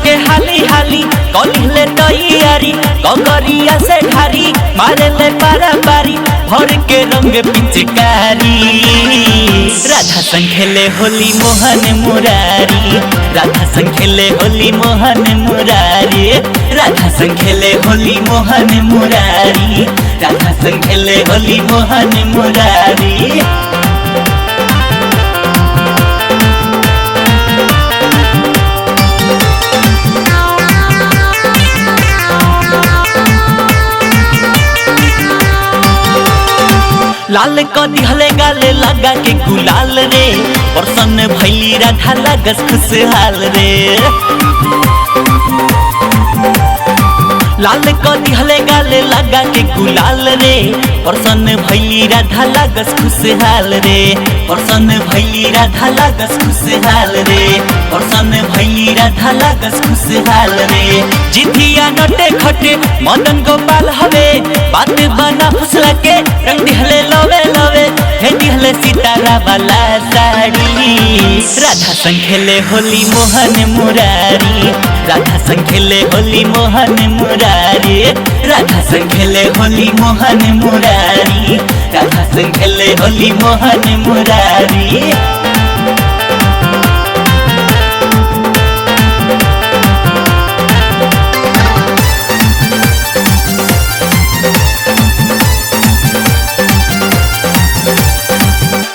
के हाली हाली कलिले तैयारी कगरिया से ढारी मारे ले पाराबारी भर के रंग पिचकारी राधा संग खेले होली मोहन मुरारी राधा संग खेले होली मोहन मुरारी राधा संग खेले होली मोहन मुरारी राधा संग खेले होली मोहन मुरारी। लाल क दिहले गाले लगा के गुलाल रे प्रसन्न भैली राधा लागस खुशहाल रे लाल क दिहले गाले लगा के गुलाल रे प्रसन्न भैली राधा लागस खुशहाल रे प्रसन्न भैली राधा लागस खुशहाल रे प्रसन्न भैली राधा लागस खुशहाल रे जिधिया नटे खटे मदन गोपाल हवे बात बना फुसला के रंग दिहले लवे लवे हे दिहले सितारा वाला साड़ी राधा संग खेले होली मोहन मुरारी राधा संग खेले होली मोहन मुरारी राधा संग खेले होली मोहन मुरारी राधा संग खेले होली मोहन मुरारी।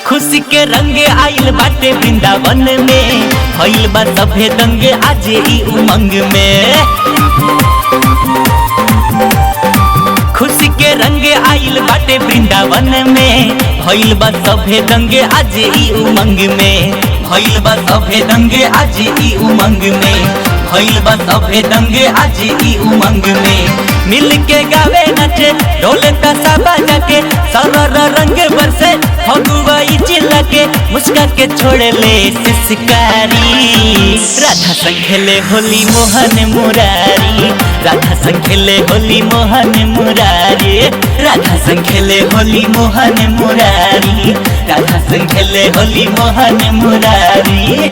खुशी के रंगे आइल बाटे वृंदावन में भइल बा सभे दंगे आज ई उमंग में खुशी के रंगे आइल बाटे वृंदावन में भइल बा सभे दंगे आज ई उमंग में भइल बा सभे दंगे आज ई उमंग में भइल बा सभे दंगे आज ई उमंग में मिल के गावे नचे ढोले तसा बजा के सरर रंग बरसे फगुआई चिल्ला के मुस्का के छोड़े ले सिसकारी राधा संग खेले होली मोहन मुरारी राधा संग खेले होली मोहन मुरारी राधा संग खेले होली मोहन मुरारी राधा संग खेले होली मोहन मुरारी।